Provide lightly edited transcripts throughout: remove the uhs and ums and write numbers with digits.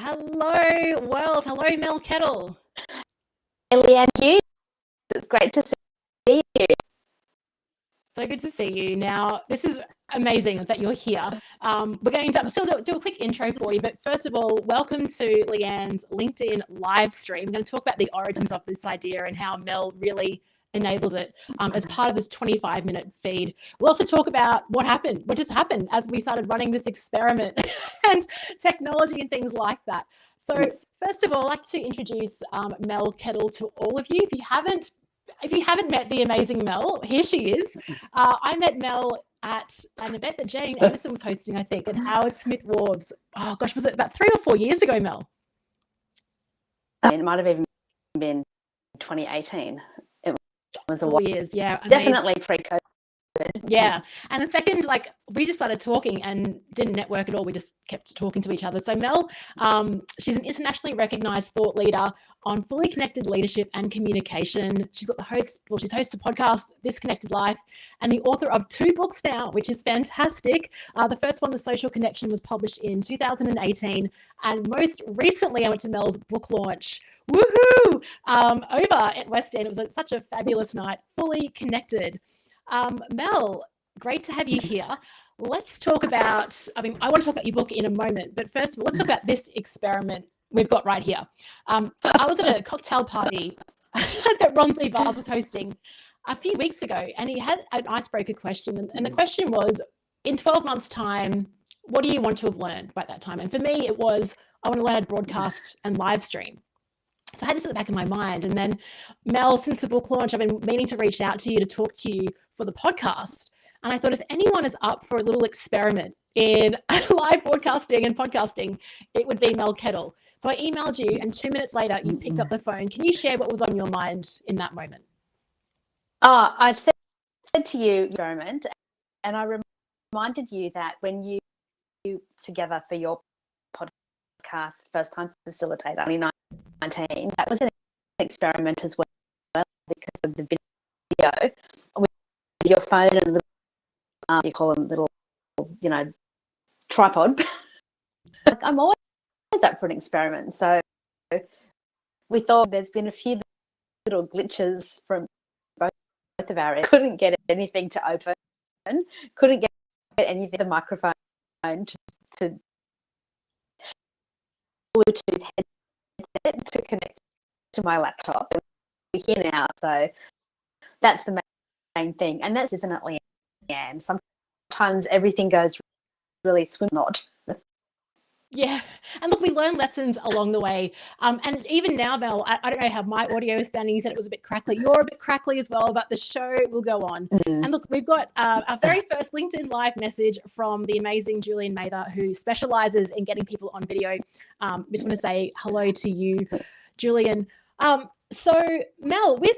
Hello, world. Hello, Mel Kettle. Hey, Leanne Hughes, it's great to see you. So good to see you. Now, this is amazing that you're here. We're going to still do a quick intro for you, but first of all, welcome to Leanne's LinkedIn live stream. We're going to talk about the origins of this idea and how Mel really enabled it as part of this 25-minute feed. We'll also talk about what just happened as we started running this experiment and technology and things like that. So first of all, I'd like to introduce Mel Kettle to all of you. If you haven't met the amazing Mel, here she is. I met Mel at an event that Jane Anderson was hosting, I think, at Howard Smith Warbs. Oh gosh, was it about 3 or 4 years ago, Mel? It might have even been 2018. It was a 4 years, yeah. Definitely pre-COVID. Yeah. And the second, we just started talking and didn't network at all. We just kept talking to each other. So Mel, she's an internationally recognized thought leader on fully connected leadership and communication. She's hosts a podcast, This Connected Life, and the author of 2 books now, which is fantastic. The first one, The Social Connection, was published in 2018. And most recently, I went to Mel's book launch. Woohoo! Over at West End. It was such a fabulous night, fully connected. Mel, great to have you here. Let's talk about, I want to talk about your book in a moment, but first of all, let's talk about this experiment we've got right here. I was at a cocktail party that Ron C. Bars was hosting a few weeks ago, and he had an icebreaker question, and the question was, in 12 months' time, what do you want to have learned by that time? And for me, it was, I want to learn how to broadcast and live stream. So I had this at the back of my mind. And then, Mel, since the book launch, I've been meaning to reach out to you to talk to you for the podcast. And I thought if anyone is up for a little experiment in live broadcasting and podcasting, it would be Mel Kettle. So I emailed you, and 2 minutes later, you picked up the phone. Can you share what was on your mind in that moment? I said to you, experiment, and I reminded you that when you together for your podcast, first time facilitator, 2019, that was an experiment as well because of the video with your phone and little, you call them little, tripod. I'm always up for an experiment. So we thought there's been a few little glitches from both of our ends. Couldn't get anything to open, couldn't get anything, the microphone to Bluetooth headset to connect to my laptop. We're here now, so that's the main thing. And that's, isn't it, Leanne? Sometimes everything goes really not. Yeah. And look, we learn lessons along the way. And even now, Mel, I don't know how my audio is standing. You said it was a bit crackly. You're a bit crackly as well, but the show will go on. And look, we've got our very first LinkedIn Live message from the amazing Julian Mather, who specializes in getting people on video. Just want to say hello to you, Julian. So Mel, with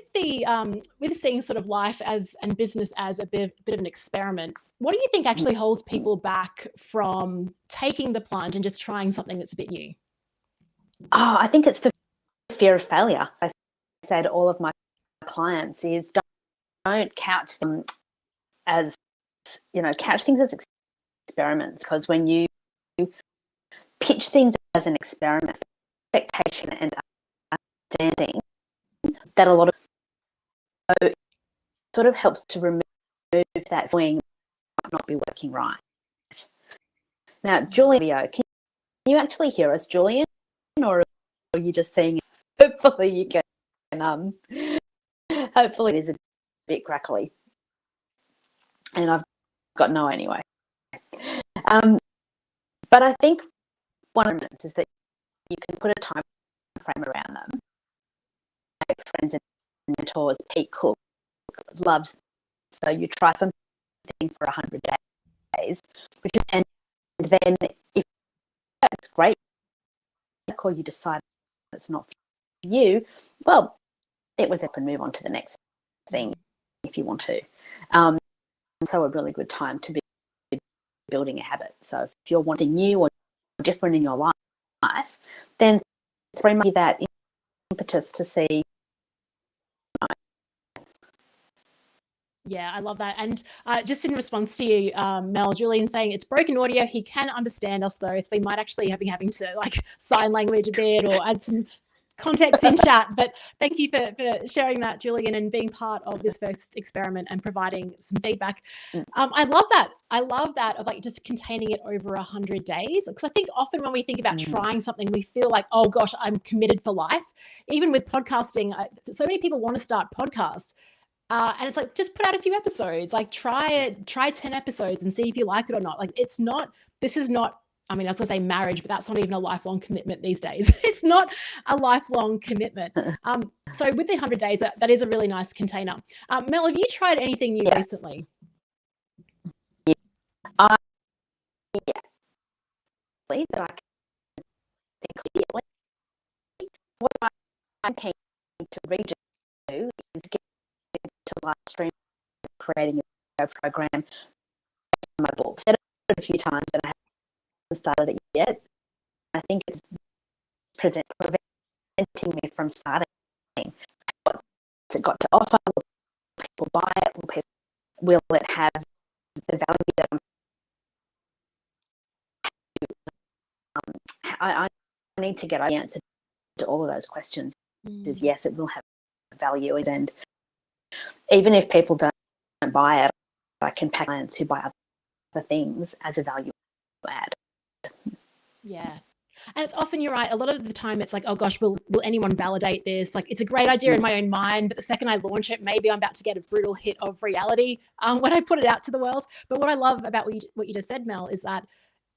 seeing sort of life and business as a bit of an experiment, what do you think actually holds people back from taking the plunge and just trying something that's a bit new? I think it's the fear of failure. I say to all of my clients is don't couch them as, couch things as experiments, because when you pitch things as an experiment, expectation and understanding that a lot of sort of helps to remove that feeling might not be working right. Now, Julian, can you actually hear us, Julian, or are you just seeing it? Hopefully you can. Hopefully it is a bit crackly, and I've got no anyway. But I think one of the is that you can put a time frame around them. My friends and mentors, Pete Cook loves, so you try something for 100 days, and then if that's great, or you decide it's not for you, well, it was up and move on to the next thing if you want to. So a really good time to be building a habit. So if you're wanting new or different in your life, then 3 months that impetus to see. Yeah, I love that. And just in response to you, Mel, Julian saying it's broken audio. He can understand us though, so we might actually be having to like sign language a bit or add some context in chat. But thank you for sharing that, Julian, and being part of this first experiment and providing some feedback. I love that. I love that of like just containing it over 100 days. Because I think often when we think about trying something, we feel like, oh gosh, I'm committed for life. Even with podcasting, so many people want to start podcasts. And it's like, just put out a few episodes, like try 10 episodes and see if you like it or not. Like this is not, I mean, I was gonna say marriage, but that's not even a lifelong commitment these days. It's not a lifelong commitment. So with the 100 days, that is a really nice container. Mel, have you tried anything new recently? That I can think of. What I'm keen to read to is get to live stream creating a program on my book. Said it a few times and I haven't started it yet. I think it's preventing me from starting. What's it got to offer? Will people buy it? Will it have the value that I need to get the answer to all of those questions. Is yes, it will have value, and even if people don't buy it, I can pack clients who buy other things as a value add. Yeah. And it's often, you're right, a lot of the time it's like, oh gosh, will anyone validate this? Like, it's a great idea in my own mind, but the second I launch it, maybe I'm about to get a brutal hit of reality when I put it out to the world. But what I love about what you just said, Mel, is that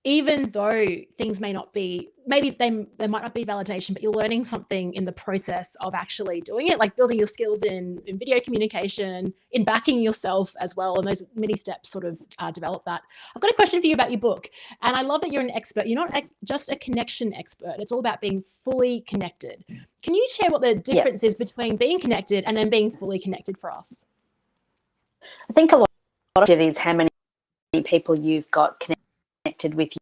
even though things may not be, maybe there might not be validation, but you're learning something in the process of actually doing it, like building your skills in video communication, in backing yourself as well. And those many steps sort of develop that. I've got a question for you about your book. And I love that you're an expert. You're not just a connection expert. It's all about being fully connected. Can you share what the difference is between being connected and then being fully connected for us? I think a lot of it is how many people you've got connected with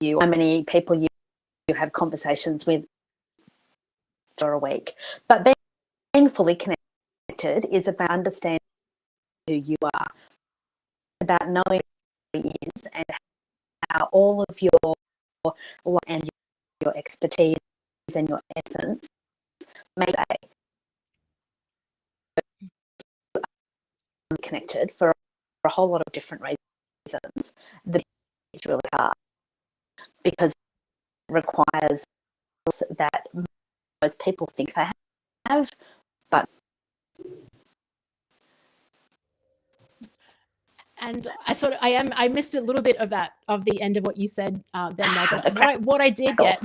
you, how many people you have conversations with for a week. But being fully connected is about understanding who you are, about knowing who he is and how all of your and your expertise and your essence make connected for a whole lot of different reasons. It's really hard because it requires that most people think they have, but and I missed a little bit of that, of the end of what you said then, Mel, but what I did get.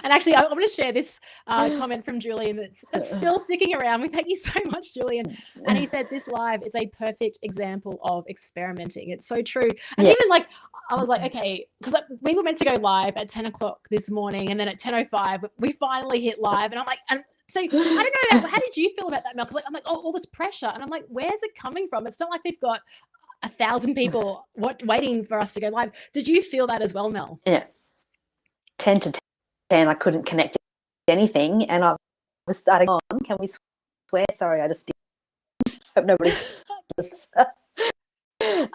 And actually, I'm going to share this comment from Julian that's still sticking around. We thank you so much, Julian. And he said, this live is a perfect example of experimenting. It's so true. And even like, I was like, okay, because we were meant to go live at 10 o'clock this morning. And then at 10:05, we finally hit live. And I'm like, and so I don't know, how did you feel about that, Mel? Because I'm like, oh, all this pressure. And I'm like, where's it coming from? It's not like we've got 1,000 people waiting for us to go live. Did you feel that as well, Mel? Yeah. 10 to 10, I couldn't connect anything, and I was starting on. Can we swear? Sorry, I just didn't. Hope nobody's. And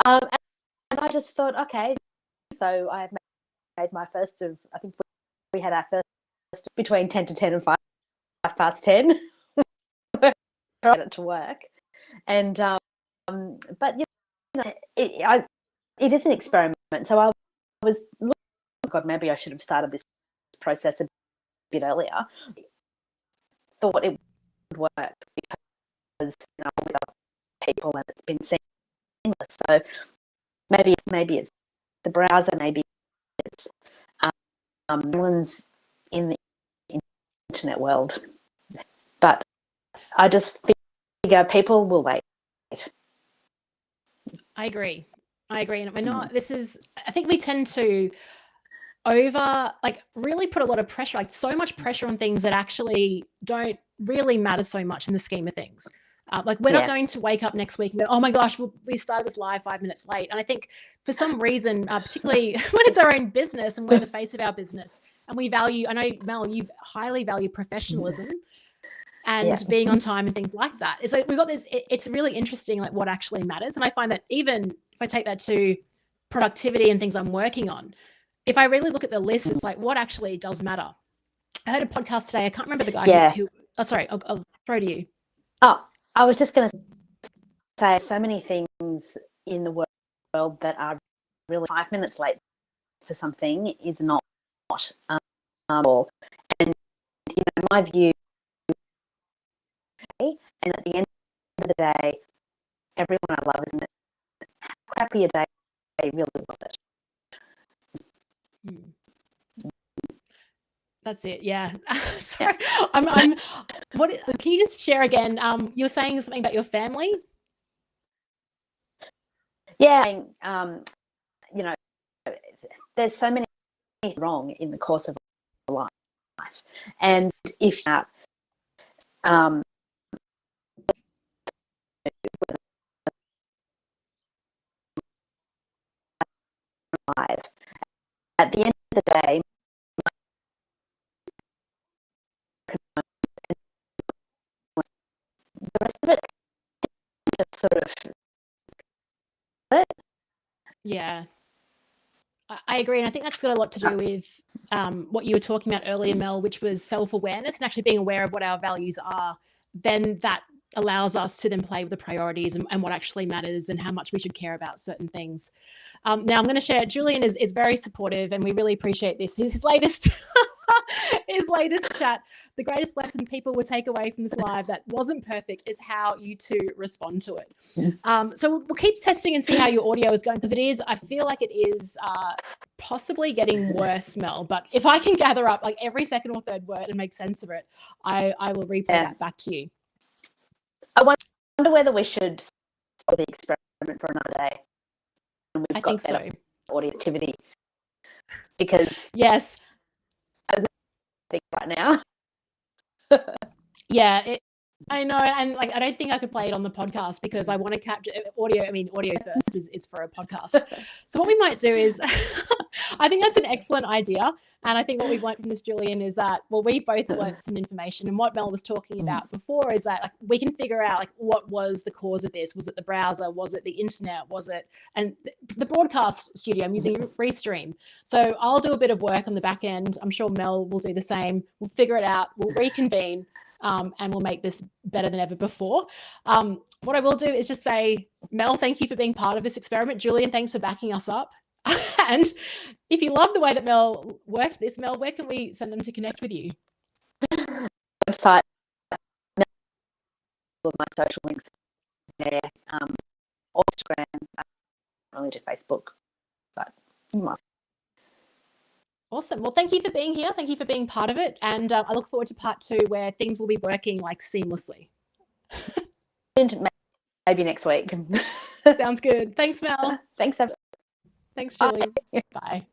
I just thought, okay, so I had made my first of. I think we had our first between 10 to 10 and 5 past 10. Got it to work, and but you know, it is an experiment. So I was, oh God, maybe I should have started this process a bit earlier. Thought it would work because with other people and it's been seamless. So maybe it's the browser, maybe it's in the internet world. But I just figure people will wait. I agree. And we're not, I think we tend to really put a lot of pressure, like so much pressure on things that actually don't really matter so much in the scheme of things. Like we're not going to wake up next week and go, oh my gosh, we started this live 5 minutes late. And I think for some reason, particularly when it's our own business and we're the face of our business and we value, I know Mel, you highly value professionalism. and being on time and things like that. So we've got this, it's really interesting, like what actually matters. And I find that even if I take that to productivity and things I'm working on, if I really look at the list, it's like what actually does matter. I heard a podcast today. I can't remember the guy who oh, sorry, I'll throw to you. Oh, I was just going to say so many things in the world that are really 5 minutes late for something is not all. And my view, and at the end of the day, everyone I love, isn't it? How crappy a day really was it? That's it. Yeah. Sorry. I'm what can you just share again? You were saying something about your family? Yeah. There's so many things wrong in the course of life. And if at the end of the day, the rest of it just sort of yeah. I agree. And I think that's got a lot to do with what you were talking about earlier, Mel, which was self-awareness and actually being aware of what our values are. Then that allows us to then play with the priorities and what actually matters and how much we should care about certain things. Now I'm going to share, Julian is very supportive and we really appreciate this. His latest chat, the greatest lesson people will take away from this live that wasn't perfect is how you two respond to it. So we'll keep testing and see how your audio is going, because I feel like it is possibly getting worse, Mel, but if I can gather up like every second or third word and make sense of it, I will replay that back to you. I wonder whether we should stop the experiment for another day. And we've got better audio activity, because yes, I think right now. Yeah, I know, and like I don't think I could play it on the podcast because I want to capture audio. I mean, audio first is for a podcast. So what we might do is, I think that's an excellent idea, and I think what we've learned from this, Julian, is that we both learned some information, and what Mel was talking about before is that like we can figure out like what was the cause of this. Was it the browser? Was it the internet? Was it and the broadcast studio? I'm using Restream, so I'll do a bit of work on the back end. I'm sure Mel will do the same. We'll figure it out. We'll reconvene. And we'll make this better than ever before. What I will do is just say, Mel, thank you for being part of this experiment. Julian, thanks for backing us up. And if you love the way that Mel worked this, Mel, where can we send them to connect with you? Website, all my social links there, Instagram, I don't really do Facebook, but you might. Awesome. Well, thank you for being here. Thank you for being part of it. And I look forward to part 2 where things will be working like seamlessly. Maybe next week. Sounds good. Thanks, Mel. Thanks, Julie. Bye.